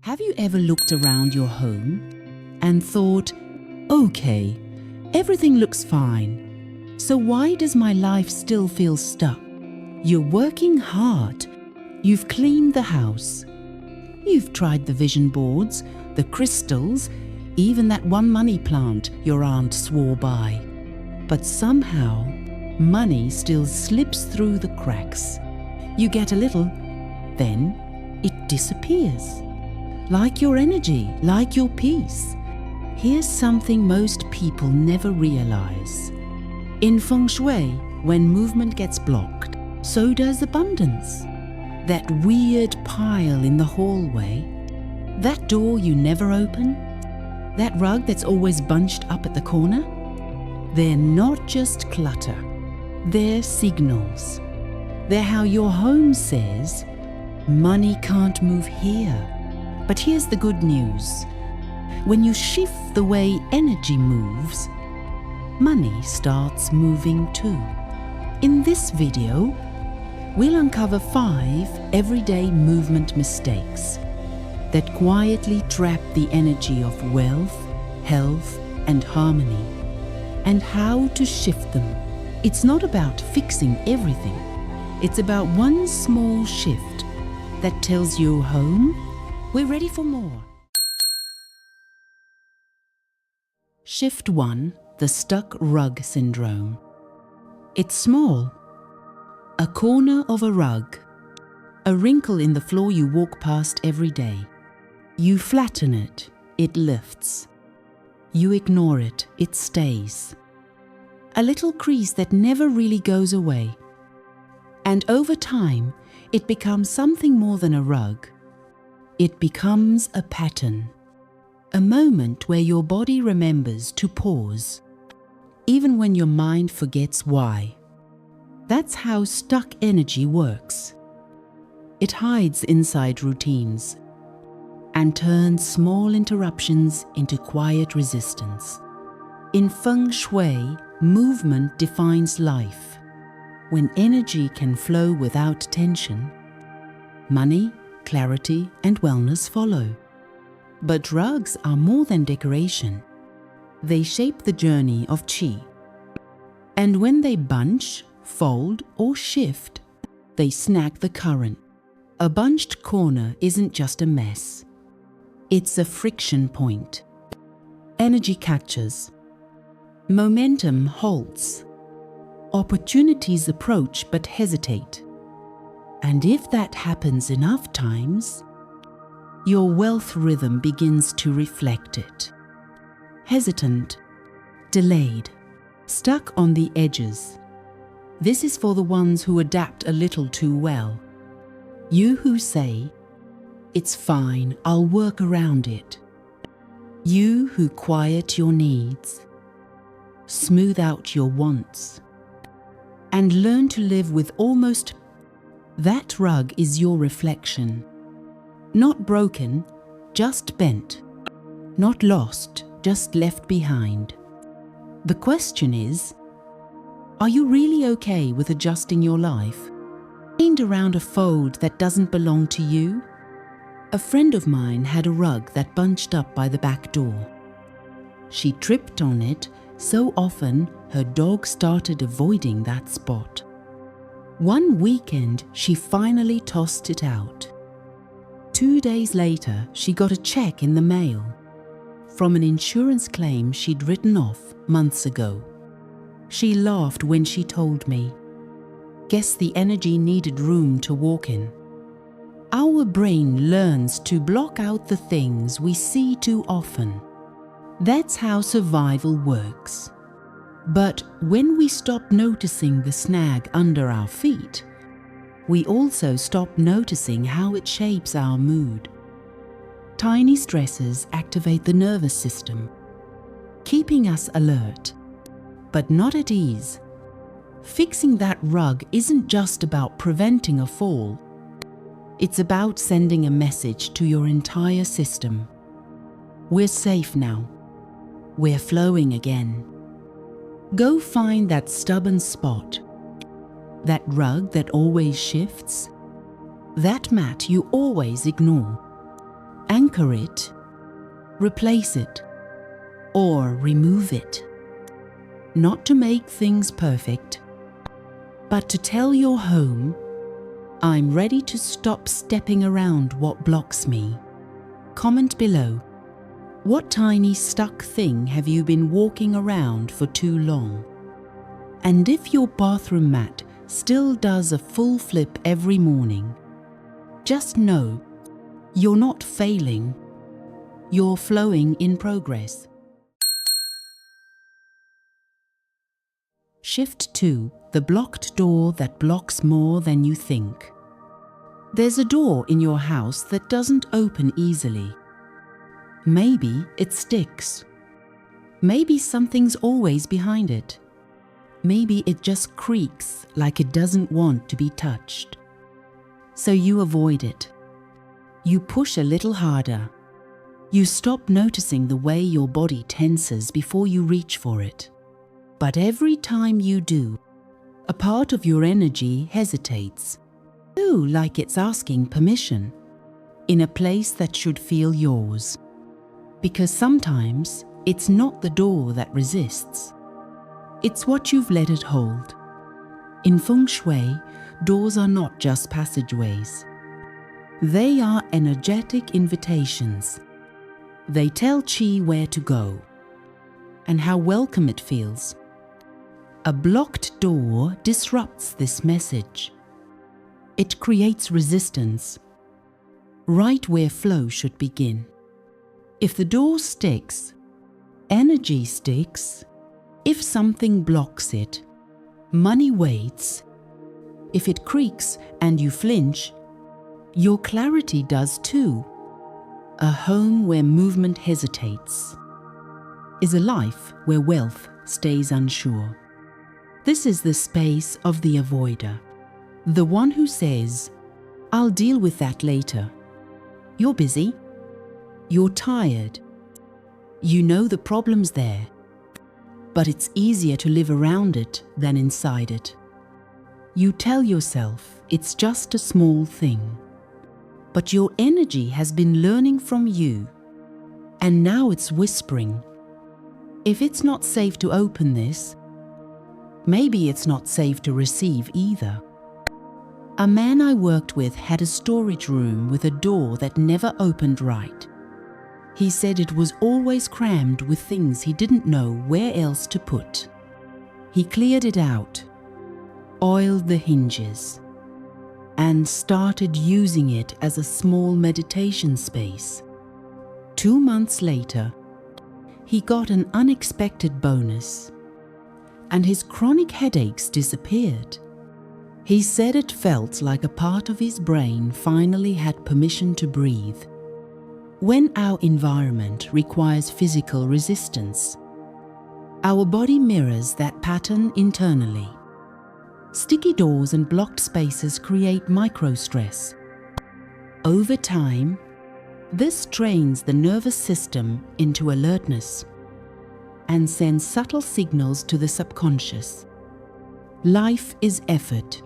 Have you ever looked around your home and thought, okay, everything looks fine, so why does my life still feel stuck? You're working hard. You've cleaned the house. You've tried the vision boards, the crystals, even that one money plant your aunt swore by. But somehow, money still slips through the cracks. You get a little, then it disappears. Like your energy, like your peace. Here's something most people never realize. In Feng Shui, when movement gets blocked, so does abundance. That weird pile in the hallway, that door you never open, that rug that's always bunched up at the corner, they're not just clutter, they're signals. They're how your home says, money can't move here. But here's the good news. When you shift the way energy moves, money starts moving too. In this video, we'll uncover 5 everyday movement mistakes that quietly trap the energy of wealth, health, and harmony, and how to shift them. It's not about fixing everything. It's about one small shift that tells your home, we're ready for more. Shift 1, the stuck rug syndrome. It's small. A corner of a rug, a wrinkle in the floor you walk past every day. You flatten it, it lifts. You ignore it, it stays. A little crease that never really goes away. And over time, it becomes something more than a rug. It becomes a pattern, a moment where your body remembers to pause, even when your mind forgets why. That's how stuck energy works. It hides inside routines and turns small interruptions into quiet resistance. In Feng Shui, movement defines life. When energy can flow without tension, money, clarity, and wellness follow. But rugs are more than decoration. They shape the journey of qi. And when they bunch, fold, or shift, they snag the current. A bunched corner isn't just a mess. It's a friction point. Energy catches. Momentum halts. Opportunities approach but hesitate. And if that happens enough times, your wealth rhythm begins to reflect it. Hesitant, delayed, stuck on the edges. This is for the ones who adapt a little too well. You who say, it's fine, I'll work around it. You who quiet your needs, smooth out your wants, and learn to live with almost. That rug is your reflection. Not broken, just bent. Not lost, just left behind. The question is, are you really okay with adjusting your life? Chained around a fold that doesn't belong to you? A friend of mine had a rug that bunched up by the back door. She tripped on it so often her dog started avoiding that spot. One weekend, she finally tossed it out. 2 days later, she got a check in the mail from an insurance claim she'd written off months ago. She laughed when she told me, "Guess the energy needed room to walk in." Our brain learns to block out the things we see too often. That's how survival works. But when we stop noticing the snag under our feet, we also stop noticing how it shapes our mood. Tiny stresses activate the nervous system, keeping us alert, but not at ease. Fixing that rug isn't just about preventing a fall. It's about sending a message to your entire system. We're safe now. We're flowing again. Go find that stubborn spot, that rug that always shifts, that mat you always ignore. Anchor it, replace it, or remove it. Not to make things perfect, but to tell your home, I'm ready to stop stepping around what blocks me. Comment below. What tiny stuck thing have you been walking around for too long? And if your bathroom mat still does a full flip every morning, just know you're not failing, you're flowing in progress. Shift 2, the blocked door that blocks more than you think. There's a door in your house that doesn't open easily. Maybe it sticks. Maybe something's always behind it. Maybe it just creaks like it doesn't want to be touched. So you avoid it. You push a little harder. You stop noticing the way your body tenses before you reach for it. But every time you do, a part of your energy hesitates, too, like it's asking permission, in a place that should feel yours. Because sometimes it's not the door that resists. It's what you've let it hold. In Feng Shui, doors are not just passageways. They are energetic invitations. They tell Qi where to go and how welcome it feels. A blocked door disrupts this message. It creates resistance, right where flow should begin. If the door sticks, energy sticks. If something blocks it, money waits. If it creaks and you flinch, your clarity does too. A home where movement hesitates is a life where wealth stays unsure. This is the space of the avoider, the one who says, I'll deal with that later. You're busy. You're tired. You know the problem's there, but it's easier to live around it than inside it. You tell yourself it's just a small thing, but your energy has been learning from you, and now it's whispering, if it's not safe to open this, maybe it's not safe to receive either. A man I worked with had a storage room with a door that never opened right. He said it was always crammed with things he didn't know where else to put. He cleared it out, oiled the hinges, and started using it as a small meditation space. 2 months later, he got an unexpected bonus, and his chronic headaches disappeared. He said it felt like a part of his brain finally had permission to breathe. When our environment requires physical resistance, our body mirrors that pattern internally. Sticky doors and blocked spaces create micro-stress. Over time, this trains the nervous system into alertness and sends subtle signals to the subconscious. Life is effort.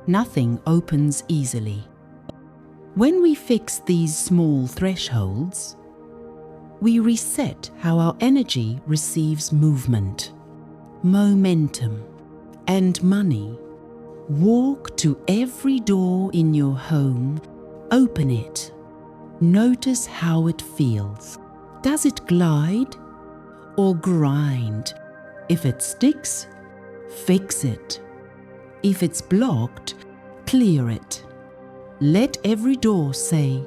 Nothing opens easily. When we fix these small thresholds, we reset how our energy receives movement, momentum, and money. Walk to every door in your home, open it. Notice how it feels. Does it glide or grind? If it sticks, fix it. If it's blocked, clear it. Let every door say,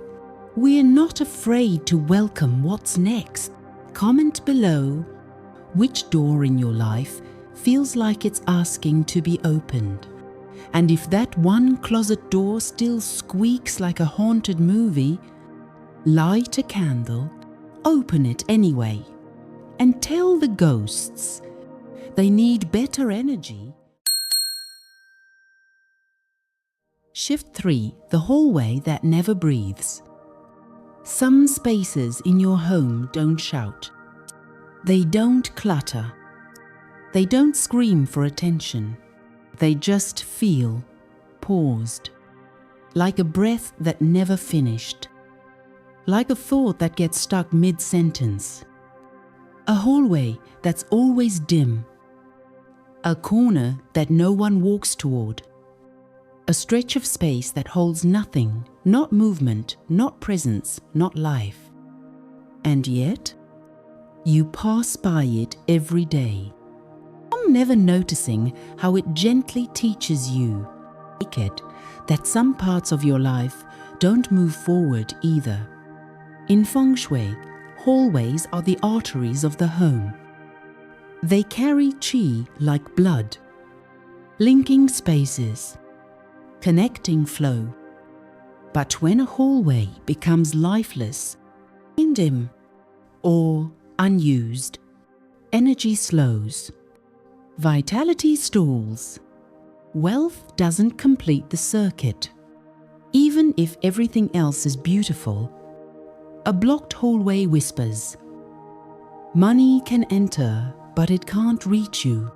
we're not afraid to welcome what's next. Comment below which door in your life feels like it's asking to be opened. And if that one closet door still squeaks like a haunted movie, light a candle, open it anyway, and tell the ghosts they need better energy. Shift 3, the hallway that never breathes. Some spaces in your home don't shout. They don't clutter. They don't scream for attention. They just feel paused, like a breath that never finished, like a thought that gets stuck mid-sentence. A hallway that's always dim. A corner that no one walks toward. A stretch of space that holds nothing, not movement, not presence, not life. And yet, you pass by it every day. I'm never noticing how it gently teaches you, naked, that some parts of your life don't move forward either. In Feng Shui, hallways are the arteries of the home. They carry qi like blood, linking spaces, connecting flow. But when a hallway becomes lifeless, dim, or unused, energy slows, vitality stalls, wealth doesn't complete the circuit. Even if everything else is beautiful, a blocked hallway whispers, money can enter, but it can't reach you.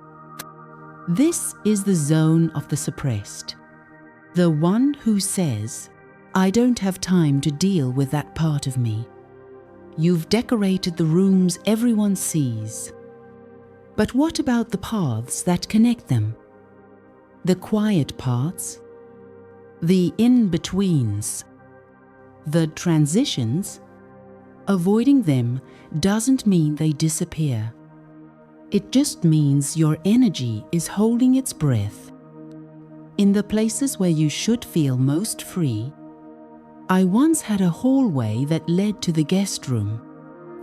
This is the zone of the suppressed. The one who says, I don't have time to deal with that part of me. You've decorated the rooms everyone sees. But what about the paths that connect them? The quiet parts? The in-betweens? The transitions? Avoiding them doesn't mean they disappear. It just means your energy is holding its breath. In the places where you should feel most free, I once had a hallway that led to the guest room.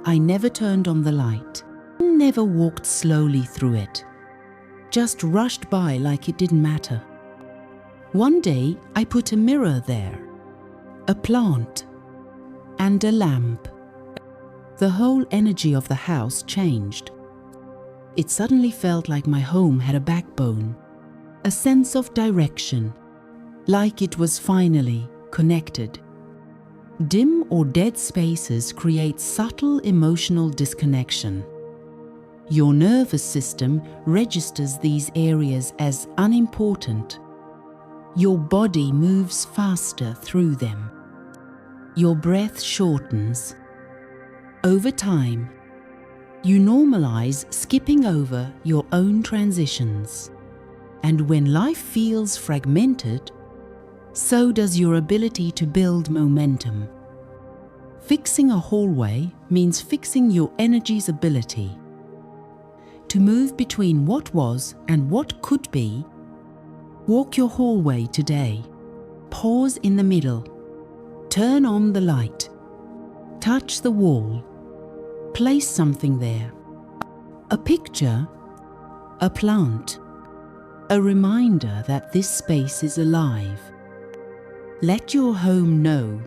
I never turned on the light, never walked slowly through it, just rushed by like it didn't matter. One day I put a mirror there, a plant, and a lamp. The whole energy of the house changed. It suddenly felt like my home had a backbone, a sense of direction, like it was finally connected. Dim or dead spaces create subtle emotional disconnection. Your nervous system registers these areas as unimportant. Your body moves faster through them. Your breath shortens. Over time, you normalize skipping over your own transitions. And when life feels fragmented, so does your ability to build momentum. Fixing a hallway means fixing your energy's ability to move between what was and what could be. Walk your hallway today. Pause in the middle. Turn on the light. Touch the wall. Place something there. A picture, a plant, a reminder that this space is alive. Let your home know.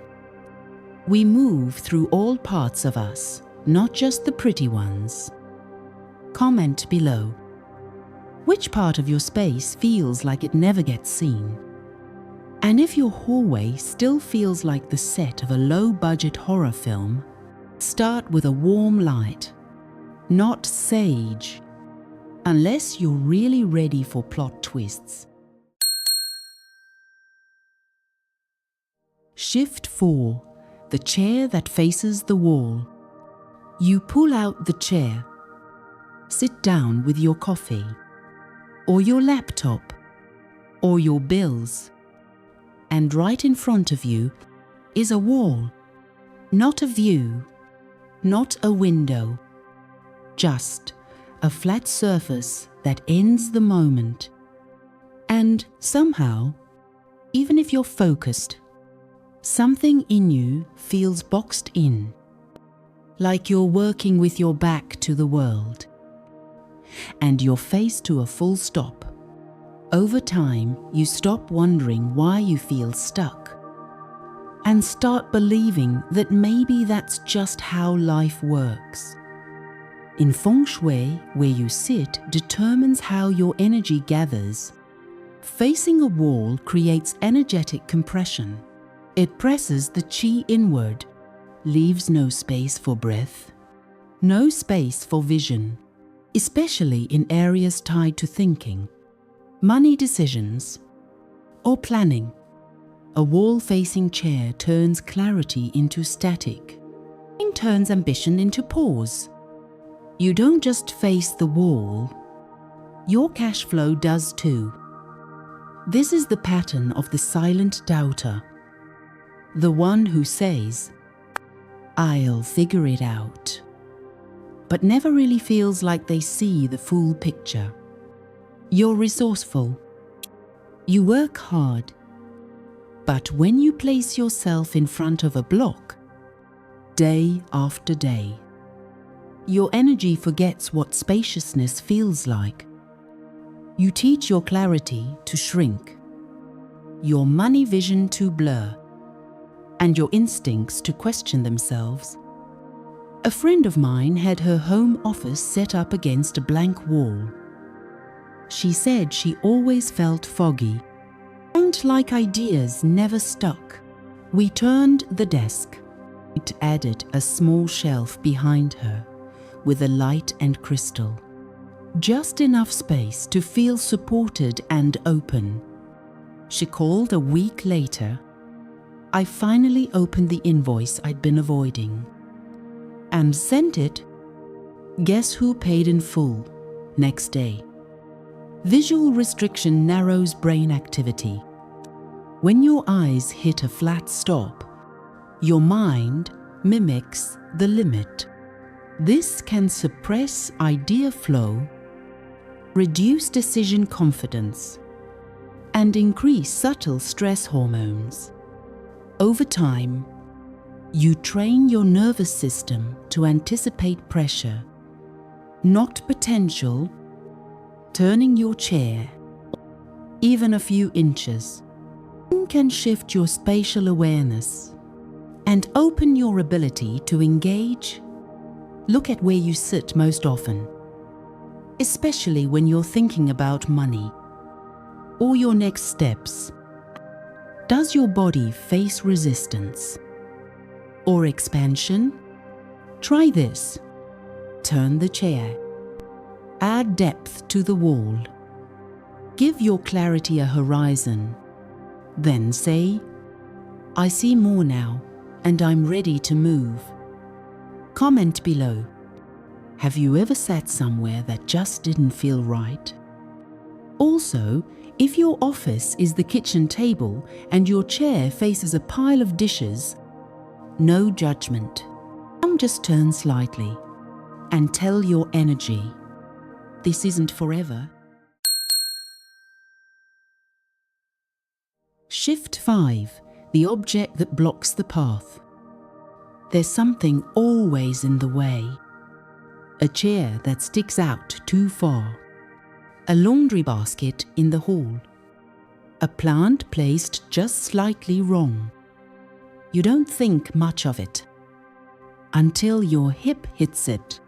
We move through all parts of us, not just the pretty ones. Comment below. Which part of your space feels like it never gets seen? And if your hallway still feels like the set of a low-budget horror film, start with a warm light, not sage, unless you're really ready for plot twists. Shift 4. The chair that faces the wall. You pull out the chair. Sit down with your coffee, or your laptop, or your bills. And right in front of you is a wall, not a view, not a window, just a flat surface that ends the moment. And somehow, even if you're focused, something in you feels boxed in, like you're working with your back to the world, and your face to a full stop. Over time, you stop wondering why you feel stuck, and start believing that maybe that's just how life works. In Feng Shui, where you sit determines how your energy gathers. Facing a wall creates energetic compression. It presses the qi inward, leaves no space for breath, no space for vision, especially in areas tied to thinking, money decisions, or planning. A wall-facing chair turns clarity into static. It turns ambition into pause. You don't just face the wall, your cash flow does too. This is the pattern of the silent doubter, the one who says, "I'll figure it out," but never really feels like they see the full picture. You're resourceful. You work hard. But when you place yourself in front of a block, day after day, your energy forgets what spaciousness feels like. You teach your clarity to shrink, your money vision to blur, and your instincts to question themselves. A friend of mine had her home office set up against a blank wall. She said she always felt foggy, and like ideas never stuck. We turned the desk. It added a small shelf behind her with a light and crystal. Just enough space to feel supported and open. She called a week later. I finally opened the invoice I'd been avoiding and sent it. Guess who paid in full next day? Visual restriction narrows brain activity. When your eyes hit a flat stop, your mind mimics the limit. This can suppress idea flow, reduce decision confidence, and increase subtle stress hormones. Over time, you train your nervous system to anticipate pressure, not potential, turning your chair even a few inches can shift your spatial awareness and open your ability to engage. Look at where you sit most often, especially when you're thinking about money or your next steps. Does your body face resistance or expansion? Try this. Turn the chair. Add depth to the wall. Give your clarity a horizon. Then say, "I see more now, and I'm ready to move." Comment below. Have you ever sat somewhere that just didn't feel right? Also, if your office is the kitchen table and your chair faces a pile of dishes, no judgment. Just turn slightly and tell your energy, this isn't forever. Shift 5, the object that blocks the path. There's something always in the way. A chair that sticks out too far. A laundry basket in the hall. A plant placed just slightly wrong. You don't think much of it until your hip hits it.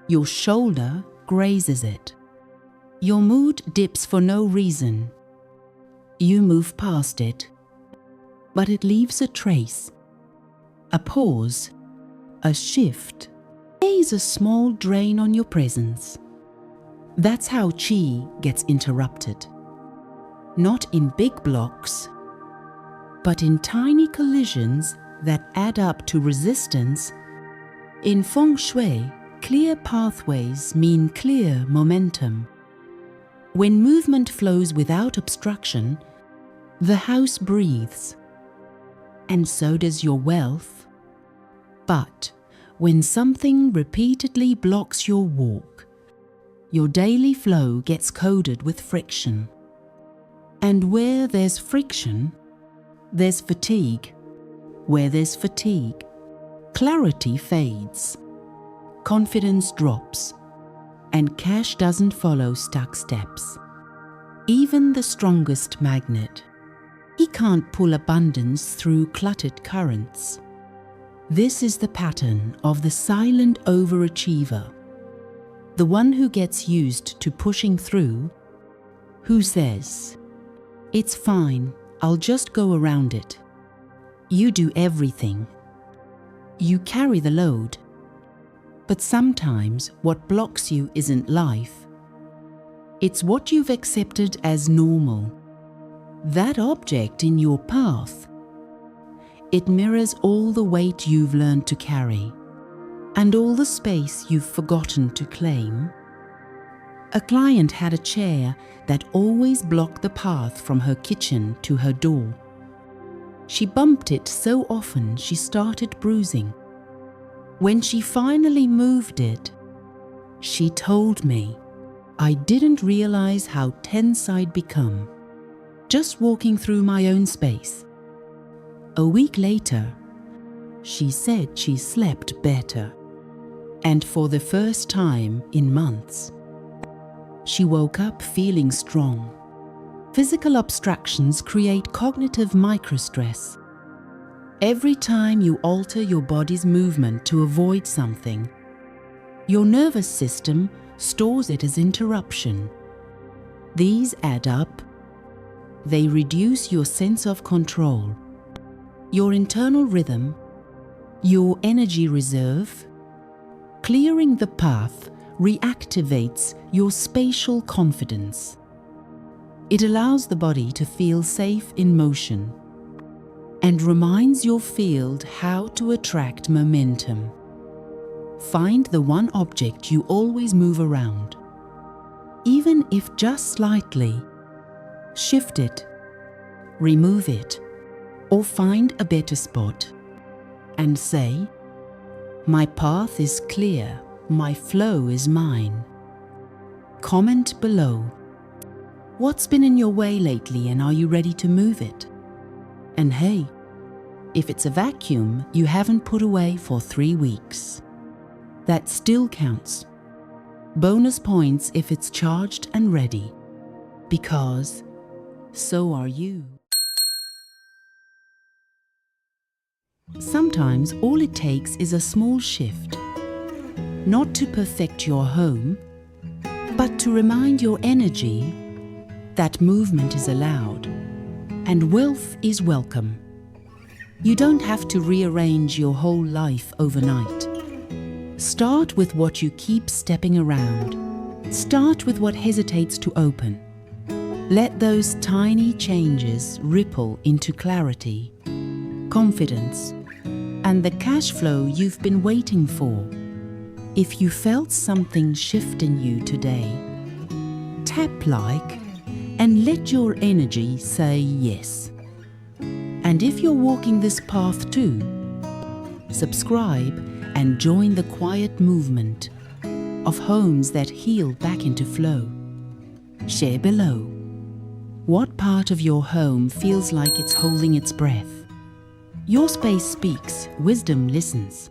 Your shoulder grazes it. Your mood dips for no reason. You move past it, but it leaves a trace, a pause, a shift. There is a small drain on your presence. That's how chi gets interrupted. Not in big blocks, but in tiny collisions that add up to resistance. In Feng Shui, clear pathways mean clear momentum. When movement flows without obstruction, the house breathes, and so does your wealth. But when something repeatedly blocks your walk, your daily flow gets coded with friction. And where there's friction, there's fatigue. Where there's fatigue, clarity fades, confidence drops, and cash doesn't follow stuck steps. Even the strongest magnet, he can't pull abundance through cluttered currents. This is the pattern of the silent overachiever, the one who gets used to pushing through, who says, "It's fine, I'll just go around it." You do everything. You carry the load. But sometimes what blocks you isn't life. It's what you've accepted as normal. That object in your path, it mirrors all the weight you've learned to carry and all the space you've forgotten to claim. A client had a chair that always blocked the path from her kitchen to her door. She bumped it so often she started bruising. When she finally moved it, she told me, "I didn't realize how tense I'd become, just walking through my own space." A week later, she said she slept better, and for the first time in months, she woke up feeling strong. Physical obstructions create cognitive microstress. Every time you alter your body's movement to avoid something, your nervous system stores it as interruption. These add up. They reduce your sense of control, your internal rhythm, your energy reserve. Clearing the path reactivates your spatial confidence. It allows the body to feel safe in motion and reminds your field how to attract momentum. Find the one object you always move around. Even if just slightly, shift it, remove it, or find a better spot and say, "My path is clear, my flow is mine." Comment below. What's been in your way lately, and are you ready to move it? And hey, if it's a vacuum you haven't put away for 3 weeks, that still counts. Bonus points if it's charged and ready, because so are you. Sometimes all it takes is a small shift, not to perfect your home, but to remind your energy that movement is allowed and wealth is welcome. You don't have to rearrange your whole life overnight. Start with what you keep stepping around. Start with what hesitates to open. Let those tiny changes ripple into clarity, confidence, and the cash flow you've been waiting for. If you felt something shift in you today, tap like and let your energy say yes. And if you're walking this path too, subscribe and join the quiet movement of homes that heal back into flow. Share below. What part of your home feels like it's holding its breath? Your space speaks, wisdom listens.